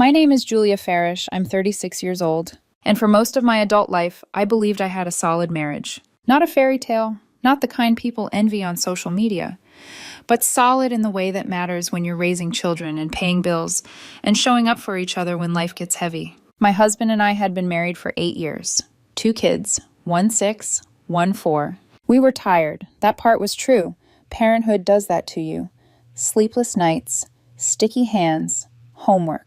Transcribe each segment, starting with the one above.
My name is Julia Farish. I'm 36 years old. And for most of my adult life, I believed I had a solid marriage. Not a fairy tale, not the kind people envy on social media, but solid in the way that matters when you're raising children and paying bills and showing up for each other when life gets heavy. My husband and I had been married for 8 years. 2 kids, one 6, one 4. We were tired. That part was true. Parenthood does that to you. Sleepless nights, sticky hands, homework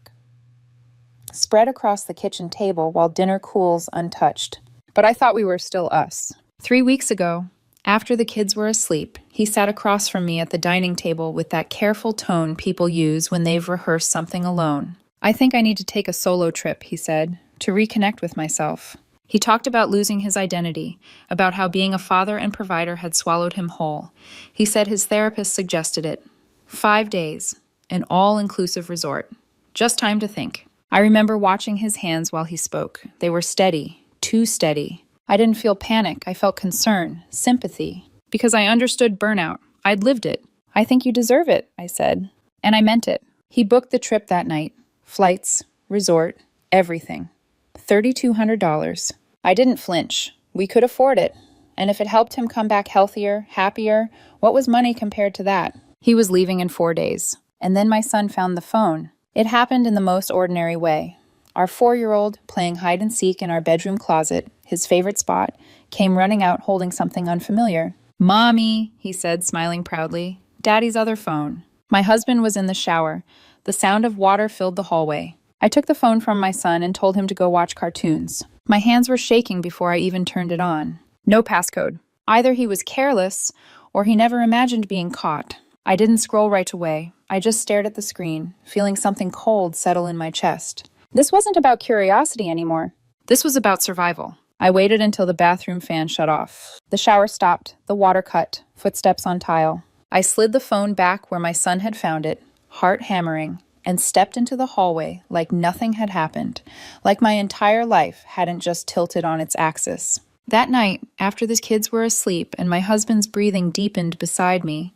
spread across the kitchen table while dinner cools untouched. But I thought we were still us. 3 weeks ago, after the kids were asleep, he sat across from me at the dining table with that careful tone people use when they've rehearsed something alone. "I think I need to take a solo trip," he said, "to reconnect with myself." He talked about losing his identity, about how being a father and provider had swallowed him whole. He said his therapist suggested it. 5 days, an all-inclusive resort. Just time to think. I remember watching his hands while he spoke. They were steady, too steady. I didn't feel panic. I felt concern, sympathy, because I understood burnout. I'd lived it. "I think you deserve it," I said. And I meant it. He booked the trip that night. Flights, resort, everything. $3,200. I didn't flinch. We could afford it. And if it helped him come back healthier, happier, what was money compared to that? He was leaving in 4 days. And then my son found the phone. It happened in the most ordinary way. Our 4-year-old, playing hide and seek in our bedroom closet, his favorite spot, came running out holding something unfamiliar. "Mommy," he said, smiling proudly. "Daddy's other phone." My husband was in the shower. The sound of water filled the hallway. I took the phone from my son and told him to go watch cartoons. My hands were shaking before I even turned it on. No passcode. Either he was careless, or he never imagined being caught. I didn't scroll right away. I just stared at the screen, feeling something cold settle in my chest. This wasn't about curiosity anymore. This was about survival. I waited until the bathroom fan shut off. The shower stopped, the water cut, footsteps on tile. I slid the phone back where my son had found it, heart hammering, and stepped into the hallway like nothing had happened, like my entire life hadn't just tilted on its axis. That night, after the kids were asleep and my husband's breathing deepened beside me,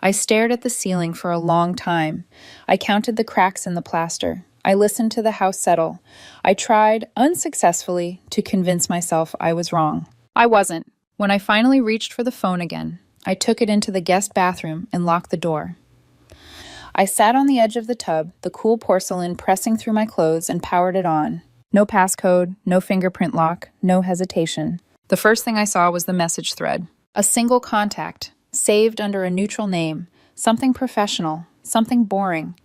I stared at the ceiling for a long time. I counted the cracks in the plaster. I listened to the house settle. I tried, unsuccessfully, to convince myself I was wrong. I wasn't. When I finally reached for the phone again, I took it into the guest bathroom and locked the door. I sat on the edge of the tub, the cool porcelain pressing through my clothes, and powered it on. No passcode, no fingerprint lock, no hesitation. The first thing I saw was the message thread. A single contact, saved under a neutral name, something professional, something boring.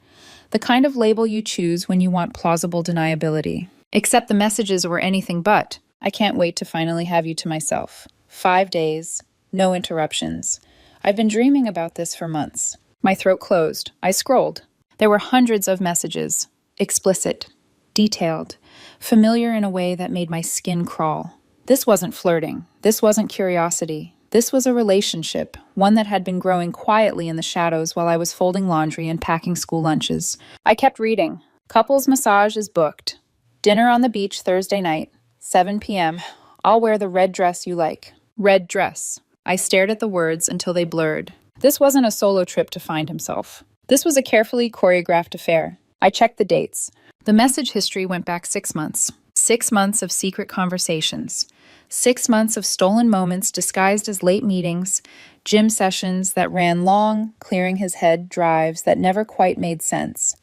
The kind of label you choose when you want plausible deniability. Except the messages were anything but. "I can't wait to finally have you to myself. 5 days, no interruptions. I've been dreaming about this for months." My throat closed. I scrolled. There were hundreds of messages. Explicit, detailed, familiar in a way that made my skin crawl. This wasn't flirting. This wasn't curiosity. This was a relationship, one that had been growing quietly in the shadows while I was folding laundry and packing school lunches. I kept reading. "Couples massage is booked. Dinner on the beach Thursday night, 7 p.m. I'll wear the red dress you like." Red dress. I stared at the words until they blurred. This wasn't a solo trip to find himself. This was a carefully choreographed affair. I checked the dates. The message history went back 6 months. 6 months of secret conversations. 6 months of stolen moments disguised as late meetings, gym sessions that ran long, clearing his head drives that never quite made sense.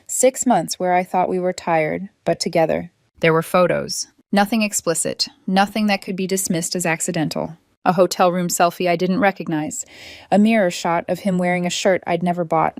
6 months where I thought we were tired, but together. There were photos. Nothing explicit. Nothing that could be dismissed as accidental. A hotel room selfie I didn't recognize. A mirror shot of him wearing a shirt I'd never bought.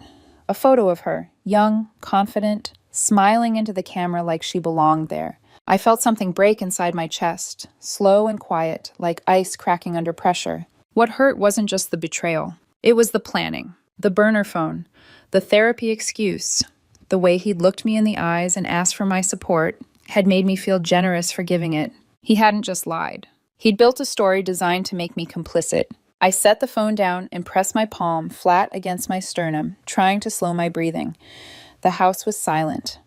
A photo of her, young, confident, smiling into the camera like she belonged there. I felt something break inside my chest, slow and quiet, like ice cracking under pressure. What hurt wasn't just the betrayal. It was the planning, the burner phone, the therapy excuse. The way he'd looked me in the eyes and asked for my support had made me feel generous for giving it. He hadn't just lied. He'd built a story designed to make me complicit. I set the phone down and pressed my palm flat against my sternum, trying to slow my breathing. The house was silent.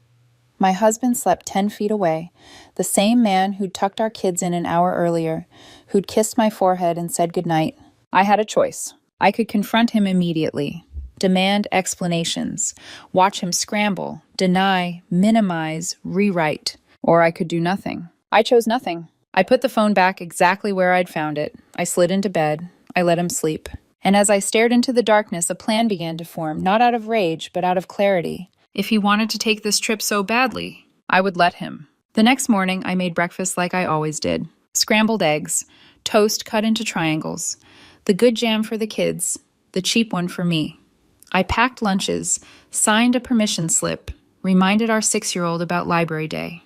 My husband slept 10 feet away, the same man who'd tucked our kids in an hour earlier, who'd kissed my forehead and said goodnight. I had a choice. I could confront him immediately, demand explanations, watch him scramble, deny, minimize, rewrite. Or I could do nothing. I chose nothing. I put the phone back exactly where I'd found it. I slid into bed. I let him sleep. And as I stared into the darkness, a plan began to form, not out of rage, but out of clarity. If he wanted to take this trip so badly, I would let him. The next morning, I made breakfast like I always did. Scrambled eggs, toast cut into triangles, the good jam for the kids, the cheap one for me. I packed lunches, signed a permission slip, reminded our 6-year-old about Library Day.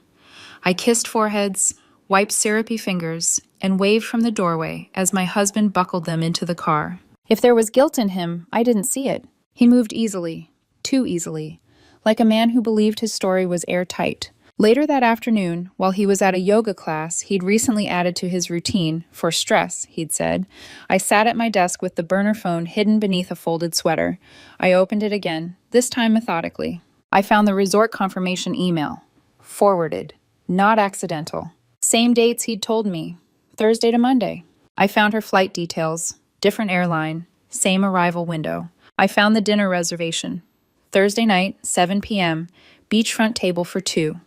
I kissed foreheads, wiped syrupy fingers, and waved from the doorway as my husband buckled them into the car. If there was guilt in him, I didn't see it. He moved easily, too easily, like a man who believed his story was airtight. Later that afternoon, while he was at a yoga class he'd recently added to his routine, for stress, he'd said, I sat at my desk with the burner phone hidden beneath a folded sweater. I opened it again, this time methodically. I found the resort confirmation email. Forwarded. Not accidental. Same dates he'd told me. Thursday to Monday. I found her flight details. Different airline. Same arrival window. I found the dinner reservation. Thursday night, 7 p.m., beachfront table for 2.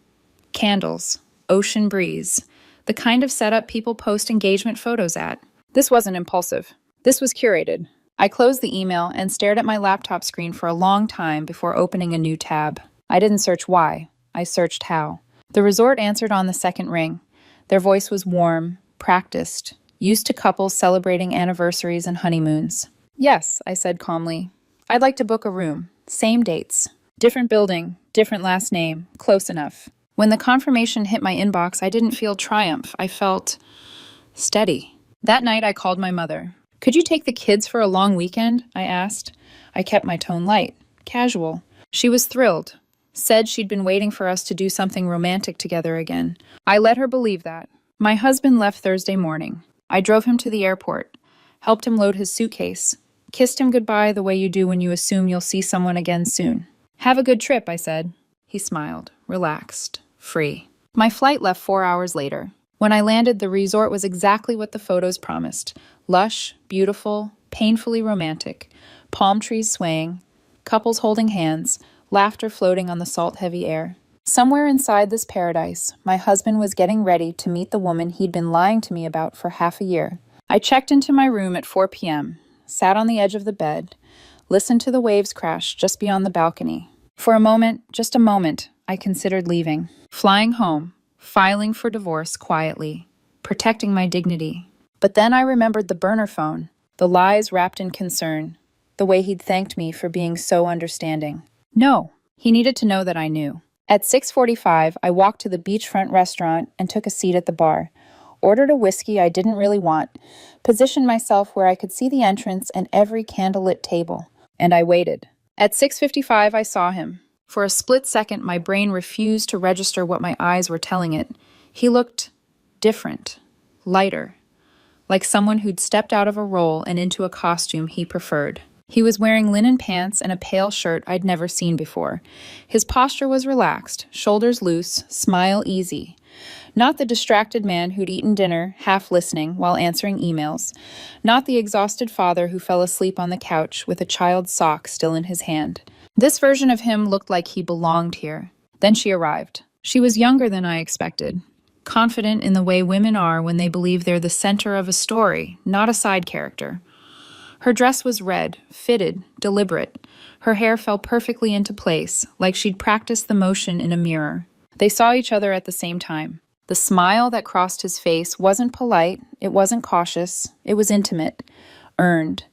Candles. Ocean breeze. The kind of setup people post engagement photos at. This wasn't impulsive. This was curated. I closed the email and stared at my laptop screen for a long time before opening a new tab. I didn't search why. I searched how. The resort answered on the second ring. Their voice was warm, practiced, used to couples celebrating anniversaries and honeymoons. Yes, I said calmly. I'd like to book a room. Same dates. Different building, different last name. Close enough. When the confirmation hit my inbox, I didn't feel triumph. I felt steady. That night, I called my mother. Could you take the kids for a long weekend? I asked. I kept my tone light, casual. She was thrilled. Said she'd been waiting for us to do something romantic together again. I let her believe that. My husband left Thursday morning. I drove him to the airport, helped him load his suitcase, kissed him goodbye the way you do when you assume you'll see someone again soon. Have a good trip, I said. He smiled, relaxed, free. My flight left 4 hours later. When I landed, the resort was exactly what the photos promised. Lush, beautiful, painfully romantic. Palm trees swaying, couples holding hands, laughter floating on the salt-heavy air. Somewhere inside this paradise, my husband was getting ready to meet the woman he'd been lying to me about for half a year. I checked into my room at 4 p.m., sat on the edge of the bed, listened to the waves crash just beyond the balcony. For a moment, just a moment, I considered leaving. Flying home, filing for divorce quietly, protecting my dignity. But then I remembered the burner phone, the lies wrapped in concern, the way he'd thanked me for being so understanding. No, he needed to know that I knew. At 6:45, I walked to the beachfront restaurant and took a seat at the bar. Ordered a whiskey I didn't really want, positioned myself where I could see the entrance and every candlelit table. And I waited. At 6:55, I saw him. For a split second, my brain refused to register what my eyes were telling it. He looked different, lighter, like someone who'd stepped out of a role and into a costume he preferred. He was wearing linen pants and a pale shirt I'd never seen before. His posture was relaxed, shoulders loose, smile easy. Not the distracted man who'd eaten dinner, half listening, while answering emails. Not the exhausted father who fell asleep on the couch with a child's sock still in his hand. This version of him looked like he belonged here. Then she arrived. She was younger than I expected. Confident in the way women are when they believe they're the center of a story, not a side character. Her dress was red, fitted, deliberate. Her hair fell perfectly into place, like she'd practiced the motion in a mirror. They saw each other at the same time. The smile that crossed his face wasn't polite, it wasn't cautious, it was intimate, earned.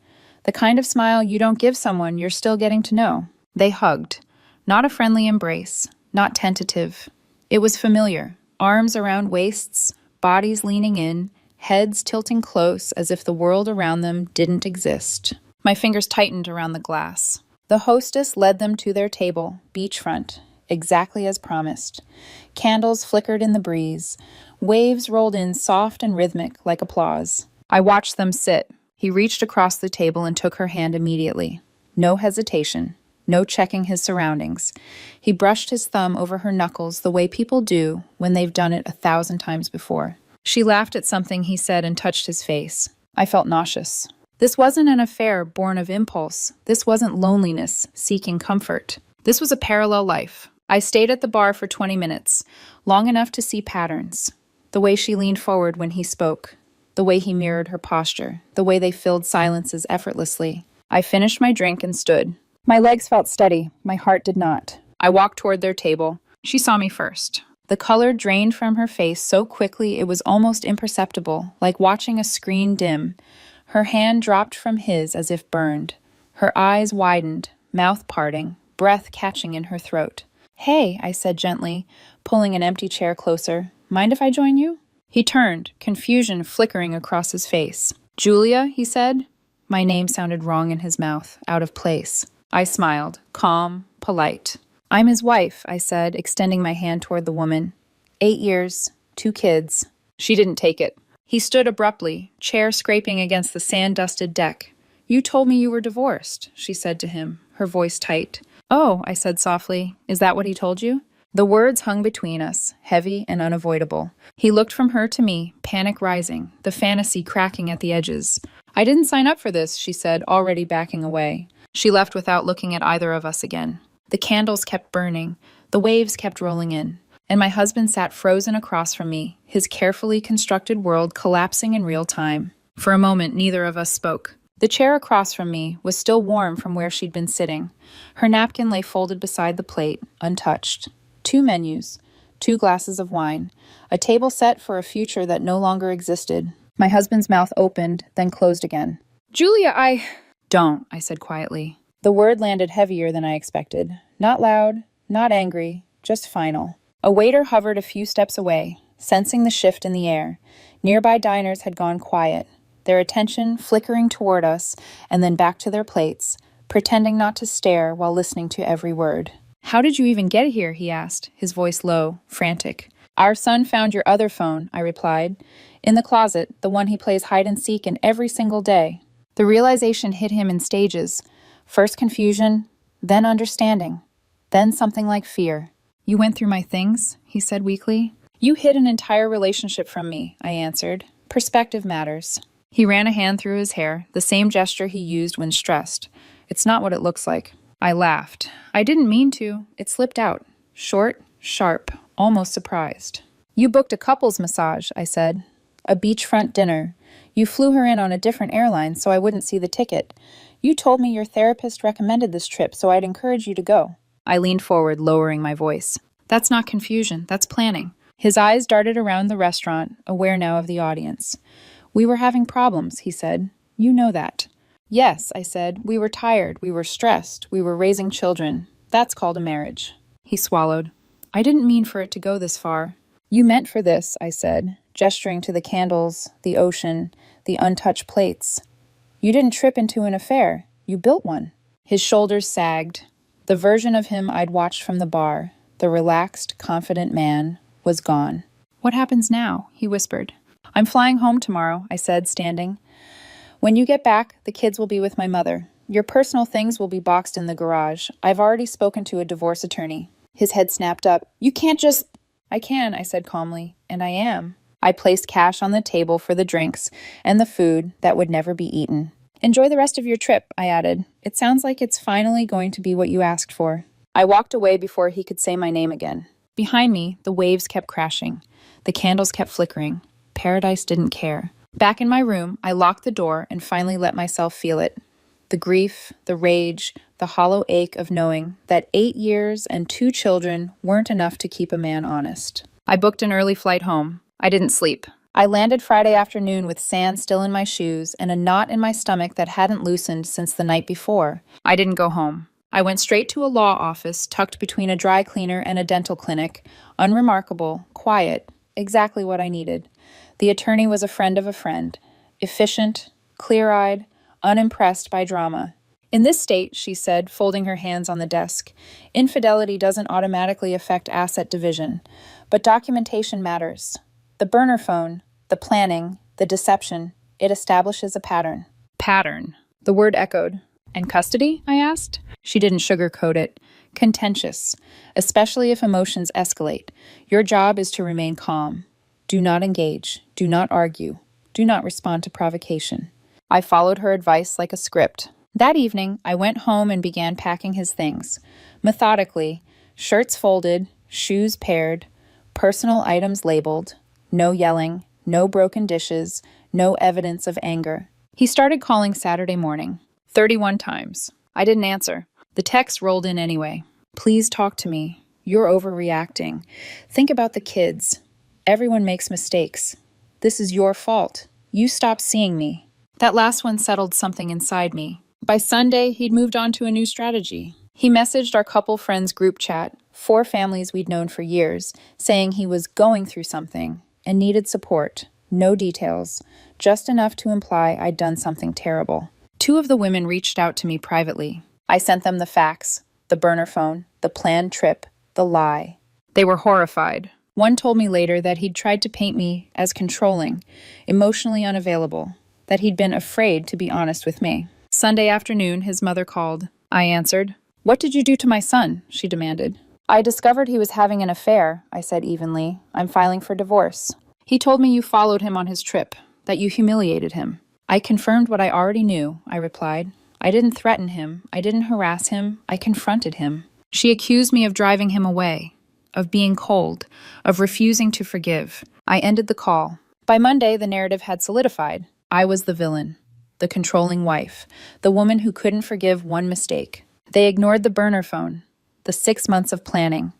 The kind of smile you don't give someone you're still getting to know. They hugged. Not a friendly embrace, not tentative. It was familiar. Arms around waists, bodies leaning in, heads tilting close as if the world around them didn't exist. My fingers tightened around the glass. The hostess led them to their table, beachfront, exactly as promised. Candles flickered in the breeze. Waves rolled in soft and rhythmic like applause. I watched them sit. He reached across the table and took her hand immediately. No hesitation. No checking his surroundings. He brushed his thumb over her knuckles the way people do when they've done it 1,000 times before. She laughed at something he said and touched his face. I felt nauseous. This wasn't an affair born of impulse. This wasn't loneliness seeking comfort. This was a parallel life. I stayed at the bar for 20 minutes, long enough to see patterns. The way she leaned forward when he spoke, the way he mirrored her posture, the way they filled silences effortlessly. I finished my drink and stood. My legs felt steady, my heart did not. I walked toward their table. She saw me first. The color drained from her face so quickly it was almost imperceptible, like watching a screen dim. Her hand dropped from his as if burned. Her eyes widened, mouth parting, breath catching in her throat. "Hey," I said gently, pulling an empty chair closer. "Mind if I join you?" He turned, confusion flickering across his face. "Julia," he said. My name sounded wrong in his mouth, out of place. I smiled, calm, polite. "I'm his wife," I said, extending my hand toward the woman. 8 years, 2 kids. She didn't take it. He stood abruptly, chair scraping against the sand-dusted deck. "You told me you were divorced," she said to him, her voice tight. "Oh," I said softly, "is that what he told you?" The words hung between us, heavy and unavoidable. He looked from her to me, panic rising, the fantasy cracking at the edges. "I didn't sign up for this," she said, already backing away. She left without looking at either of us again. The candles kept burning, the waves kept rolling in, and my husband sat frozen across from me, his carefully constructed world collapsing in real time. For a moment, neither of us spoke. The chair across from me was still warm from where she'd been sitting. Her napkin lay folded beside the plate, untouched. 2 menus, 2 glasses of wine, a table set for a future that no longer existed. My husband's mouth opened, then closed again. "Julia, Don't," I said quietly. The word landed heavier than I expected. Not loud, not angry, just final. A waiter hovered a few steps away, sensing the shift in the air. Nearby diners had gone quiet, their attention flickering toward us and then back to their plates, pretending not to stare while listening to every word. "How did you even get here?" he asked, his voice low, frantic. "Our son found your other phone," I replied. "In the closet, the one he plays hide and seek in every single day." The realization hit him in stages. First confusion, then understanding, then something like fear. "You went through my things?" he said weakly. "You hid an entire relationship from me," I answered. "Perspective matters." He ran a hand through his hair, the same gesture he used when stressed. "It's not what it looks like." I laughed. "I didn't mean to. It slipped out. Short, sharp, almost surprised." "You booked a couples massage," I said. "A beachfront dinner. You flew her in on a different airline so I wouldn't see the ticket. You told me your therapist recommended this trip, so I'd encourage you to go." I leaned forward, lowering my voice. "That's not confusion. That's planning." His eyes darted around the restaurant, aware now of the audience. "We were having problems," he said. "You know that." "Yes," I said. "We were tired. We were stressed. We were raising children. That's called a marriage." He swallowed. "I didn't mean for it to go this far." "You meant for this," I said, gesturing to the candles, the ocean, the untouched plates. "You didn't trip into an affair. You built one." His shoulders sagged. The version of him I'd watched from the bar, the relaxed, confident man, was gone. "What happens now?" he whispered. "I'm flying home tomorrow," I said, standing. "When you get back, the kids will be with my mother. Your personal things will be boxed in the garage. I've already spoken to a divorce attorney." His head snapped up. "You can't just—" "I can," I said calmly, "and I am." I placed cash on the table for the drinks and the food that would never be eaten. "Enjoy the rest of your trip," I added. "It sounds like it's finally going to be what you asked for." I walked away before he could say my name again. Behind me, the waves kept crashing. The candles kept flickering. Paradise didn't care. Back in my room, I locked the door and finally let myself feel it. The grief, the rage, the hollow ache of knowing that 8 years and 2 children weren't enough to keep a man honest. I booked an early flight home. I didn't sleep. I landed Friday afternoon with sand still in my shoes and a knot in my stomach that hadn't loosened since the night before. I didn't go home. I went straight to a law office tucked between a dry cleaner and a dental clinic, unremarkable, quiet, exactly what I needed. The attorney was a friend of a friend, efficient, clear-eyed, unimpressed by drama. "In this state," she said, folding her hands on the desk, "infidelity doesn't automatically affect asset division, but documentation matters. The burner phone, the planning, the deception, it establishes a pattern." Pattern. The word echoed. "And custody?" I asked. She didn't sugarcoat it. "Contentious, especially if emotions escalate. Your job is to remain calm. Do not engage. Do not argue. Do not respond to provocation." I followed her advice like a script. That evening, I went home and began packing his things. Methodically, shirts folded, shoes paired, personal items labeled, no yelling, no broken dishes, no evidence of anger. He started calling Saturday morning, 31 times. I didn't answer. The text rolled in anyway. Please talk to me. You're overreacting. Think about the kids. Everyone makes mistakes. This is your fault. You stopped seeing me. That last one settled something inside me. By Sunday, he'd moved on to a new strategy. He messaged our couple friends group chat, 4 families we'd known for years, saying he was going through something and needed support. No details, just enough to imply I'd done something terrible. 2 of the women reached out to me privately. I sent them the facts, the burner phone, the planned trip, the lie. They were horrified. One told me later that he'd tried to paint me as controlling, emotionally unavailable, that he'd been afraid to be honest with me. Sunday afternoon, his mother called. I answered. What did you do to my son? She demanded. I discovered he was having an affair, I said evenly. I'm filing for divorce. He told me you followed him on his trip, that you humiliated him. I confirmed what I already knew, I replied. I didn't threaten him. I didn't harass him. I confronted him. She accused me of driving him away, of being cold, of refusing to forgive. I ended the call. By Monday, the narrative had solidified. I was the villain, the controlling wife, the woman who couldn't forgive one mistake. They ignored the burner phone, the 6 months of planning,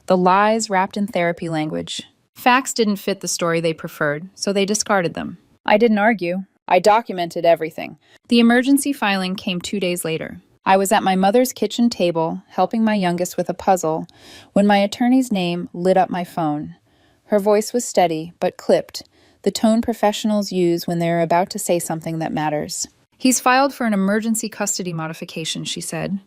the lies wrapped in therapy language. Facts didn't fit the story they preferred, so they discarded them. I didn't argue. I documented everything. The emergency filing came 2 days later. I was at my mother's kitchen table, helping my youngest with a puzzle, when my attorney's name lit up my phone. Her voice was steady, but clipped, the tone professionals use when they're about to say something that matters. He's filed for an emergency custody modification, she said.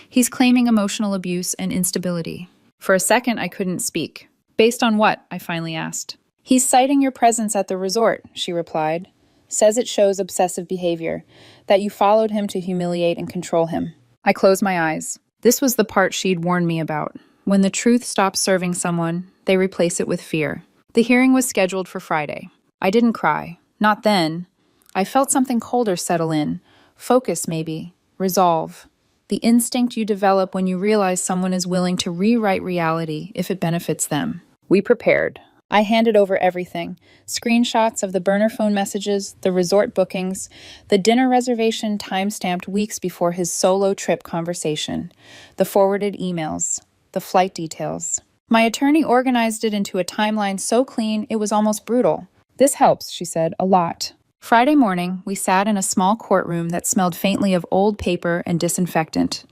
He's claiming emotional abuse and instability. For a second, I couldn't speak. Based on what? I finally asked. He's citing your presence at the resort, she replied. Says it shows obsessive behavior, that you followed him to humiliate and control him. I closed my eyes. This was the part she'd warned me about. When the truth stops serving someone, they replace it with fear. The hearing was scheduled for Friday. I didn't cry. Not then. I felt something colder settle in. Focus, maybe. Resolve. The instinct you develop when you realize someone is willing to rewrite reality if it benefits them. We prepared. I handed over everything. Screenshots of the burner phone messages, the resort bookings, the dinner reservation time-stamped weeks before his solo trip conversation, the forwarded emails, the flight details. My attorney organized it into a timeline so clean it was almost brutal. This helps, she said, a lot. Friday morning, we sat in a small courtroom that smelled faintly of old paper and disinfectant.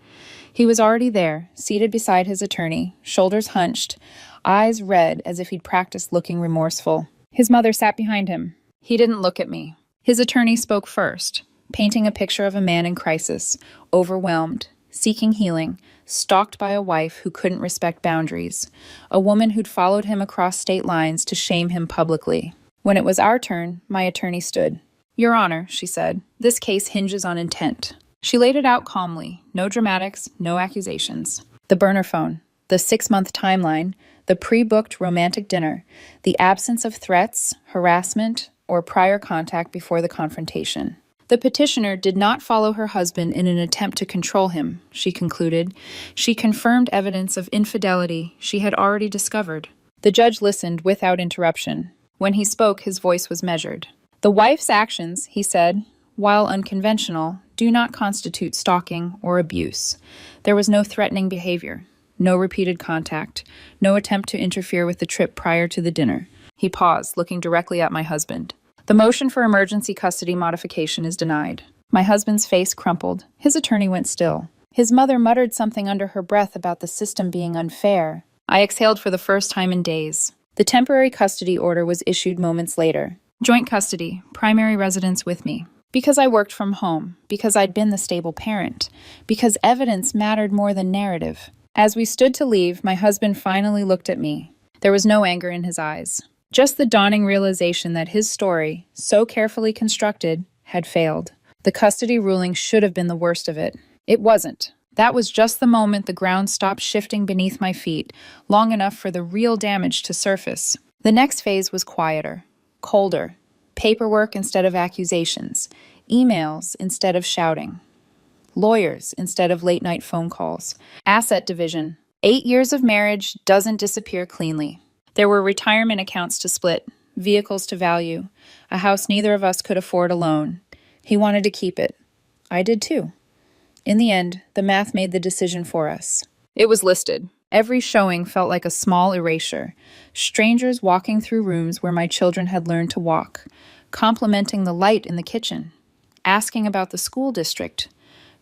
He was already there, seated beside his attorney, shoulders hunched, eyes red as if he'd practiced looking remorseful. His mother sat behind him. He didn't look at me. His attorney spoke first, painting a picture of a man in crisis, overwhelmed, seeking healing, stalked by a wife who couldn't respect boundaries, a woman who'd followed him across state lines to shame him publicly. When it was our turn, my attorney stood. Your Honor, she said, this case hinges on intent. She laid it out calmly, no dramatics, no accusations. The burner phone, the 6-month timeline, the pre-booked romantic dinner, the absence of threats, harassment, or prior contact before the confrontation. The petitioner did not follow her husband in an attempt to control him, she concluded. She confirmed evidence of infidelity she had already discovered. The judge listened without interruption. When he spoke, his voice was measured. The wife's actions, he said, while unconventional, do not constitute stalking or abuse. There was no threatening behavior, no repeated contact, no attempt to interfere with the trip prior to the dinner. He paused, looking directly at my husband. The motion for emergency custody modification is denied. My husband's face crumpled. His attorney went still. His mother muttered something under her breath about the system being unfair. I exhaled for the first time in days. The temporary custody order was issued moments later. Joint custody, primary residence with me. Because I worked from home, because I'd been the stable parent, because evidence mattered more than narrative. As we stood to leave, my husband finally looked at me. There was no anger in his eyes. Just the dawning realization that his story, so carefully constructed, had failed. The custody ruling should have been the worst of it. It wasn't. That was just the moment the ground stopped shifting beneath my feet, long enough for the real damage to surface. The next phase was quieter, colder. Paperwork instead of accusations. emails instead of shouting, lawyers instead of late-night phone calls, asset division. 8 years of marriage doesn't disappear cleanly. There were retirement accounts to split, vehicles to value, a house neither of us could afford alone. He wanted to keep it. I did too. In the end, the math made the decision for us. It was listed. Every showing felt like a small erasure. Strangers walking through rooms where my children had learned to walk, complimenting the light in the kitchen, asking about the school district,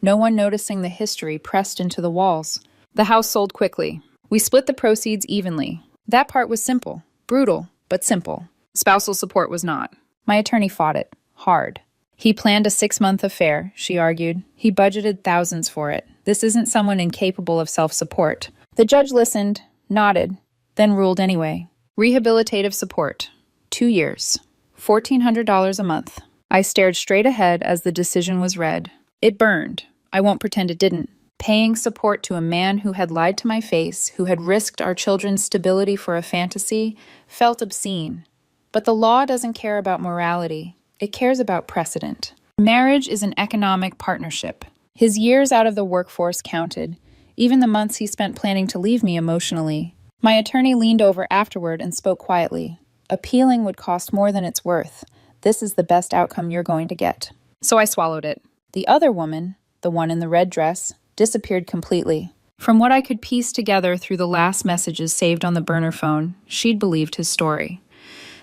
no one noticing the history pressed into the walls. The house sold quickly. We split the proceeds evenly. That part was simple, brutal, but simple. Spousal support was not. My attorney fought it, hard. He planned a 6-month affair, she argued. He budgeted thousands for it. This isn't someone incapable of self-support. The judge listened, nodded, then ruled anyway. Rehabilitative support. 2 years. $1,400 a month. I stared straight ahead as the decision was read. It burned. I won't pretend it didn't. Paying support to a man who had lied to my face, who had risked our children's stability for a fantasy, felt obscene. But the law doesn't care about morality. It cares about precedent. Marriage is an economic partnership. His years out of the workforce counted, even the months he spent planning to leave me emotionally. My attorney leaned over afterward and spoke quietly. Appealing would cost more than it's worth. This is the best outcome you're going to get. So I swallowed it. The other woman, the one in the red dress, disappeared completely. From what I could piece together through the last messages saved on the burner phone, she'd believed his story.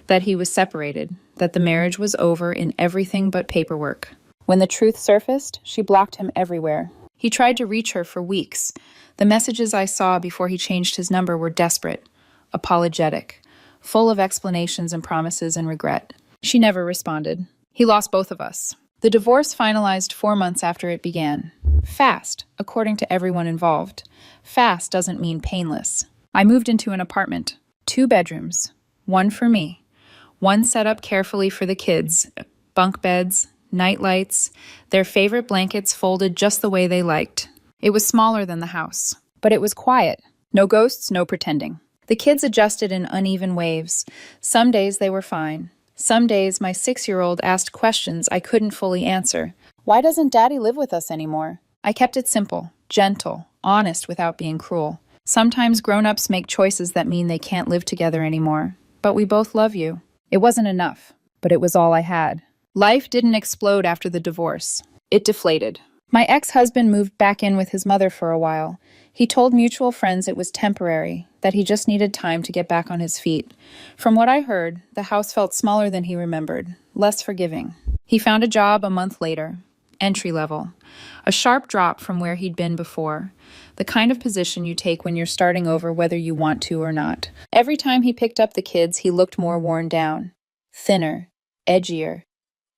That he was separated, that the marriage was over in everything but paperwork. When the truth surfaced, she blocked him everywhere. He tried to reach her for weeks. The messages I saw before he changed his number were desperate, apologetic, full of explanations and promises and regret. She never responded. He lost both of us. The divorce finalized 4 months after it began. Fast, according to everyone involved. Fast doesn't mean painless. I moved into an apartment, 2 bedrooms, one for me. One set up carefully for the kids, bunk beds, night lights, their favorite blankets folded just the way they liked. It was smaller than the house, but it was quiet. No ghosts, no pretending. The kids adjusted in uneven waves. Some days they were fine. Some days my 6-year-old asked questions I couldn't fully answer. Why doesn't Daddy live with us anymore? I kept it simple, gentle, honest without being cruel. Sometimes grown-ups make choices that mean they can't live together anymore. But we both love you. It wasn't enough, but it was all I had. Life didn't explode after the divorce. It deflated. My ex-husband moved back in with his mother for a while. He told mutual friends it was temporary, that he just needed time to get back on his feet. From what I heard, the house felt smaller than he remembered, less forgiving. He found a job a month later, entry level. A sharp drop from where he'd been before. The kind of position you take when you're starting over whether you want to or not. Every time he picked up the kids, he looked more worn down. Thinner, edgier.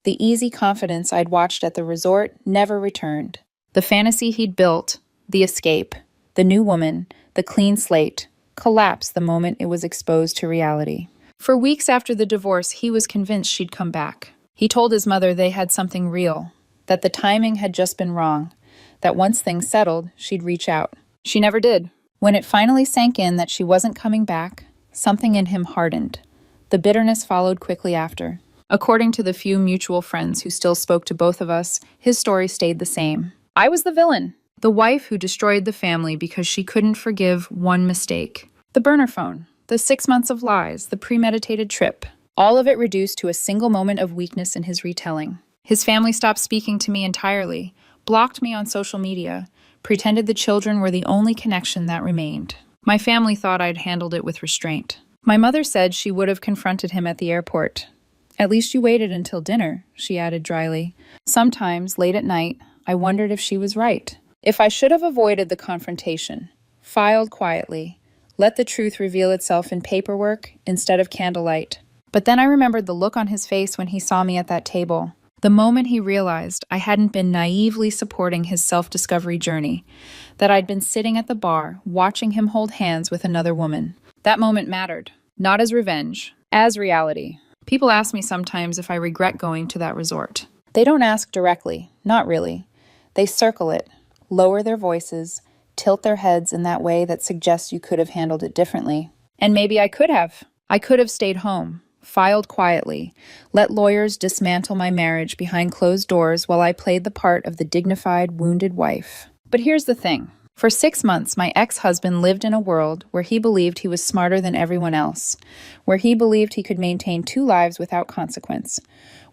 The easy confidence I'd watched at the resort never returned. The fantasy he'd built, the escape, the new woman, the clean slate, collapsed the moment it was exposed to reality. For weeks after the divorce, he was convinced she'd come back. He told his mother they had something real, that the timing had just been wrong, that once things settled, she'd reach out. She never did. When it finally sank in that she wasn't coming back, something in him hardened. The bitterness followed quickly after. According to the few mutual friends who still spoke to both of us, his story stayed the same. I was the villain, the wife who destroyed the family because she couldn't forgive one mistake. The burner phone, the 6 months of lies, the premeditated trip, all of it reduced to a single moment of weakness in his retelling. His family stopped speaking to me entirely, blocked me on social media, pretended the children were the only connection that remained. My family thought I'd handled it with restraint. My mother said she would have confronted him at the airport. At least you waited until dinner, she added dryly. Sometimes, late at night, I wondered if she was right. If I should have avoided the confrontation, filed quietly, let the truth reveal itself in paperwork instead of candlelight. But then I remembered the look on his face when he saw me at that table. The moment he realized I hadn't been naively supporting his self-discovery journey, that I'd been sitting at the bar, watching him hold hands with another woman. That moment mattered, not as revenge, as reality. People ask me sometimes if I regret going to that resort. They don't ask directly, not really. They circle it, lower their voices, tilt their heads in that way that suggests you could have handled it differently. And maybe I could have. I could have stayed home, filed quietly, let lawyers dismantle my marriage behind closed doors while I played the part of the dignified, wounded wife. But here's the thing. For 6 months, my ex-husband lived in a world where he believed he was smarter than everyone else, where he believed he could maintain 2 lives without consequence,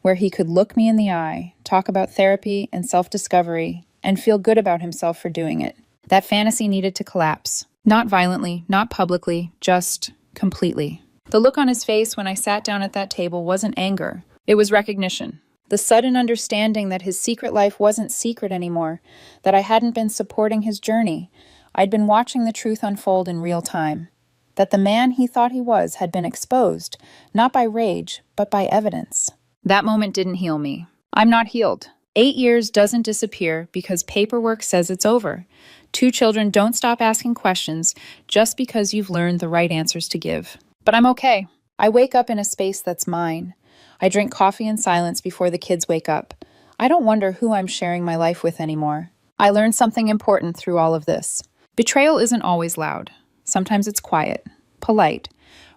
where he could look me in the eye, talk about therapy and self-discovery, and feel good about himself for doing it. That fantasy needed to collapse. Not violently, not publicly, just completely. The look on his face when I sat down at that table wasn't anger. It was recognition. The sudden understanding that his secret life wasn't secret anymore, that I hadn't been supporting his journey. I'd been watching the truth unfold in real time. That the man he thought he was had been exposed, not by rage, but by evidence. That moment didn't heal me. I'm not healed. 8 years doesn't disappear because paperwork says it's over. 2 children don't stop asking questions just because you've learned the right answers to give. But I'm okay. I wake up in a space that's mine. I drink coffee in silence before the kids wake up. I don't wonder who I'm sharing my life with anymore. I learned something important through all of this. Betrayal isn't always loud. Sometimes it's quiet, polite,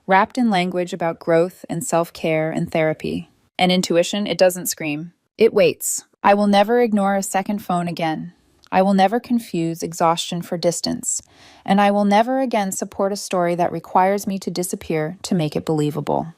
wrapped in language about growth and self-care and therapy. And intuition, it doesn't scream. It waits. I will never ignore a second phone again. I will never confuse exhaustion for distance. And I will never again support a story that requires me to disappear to make it believable.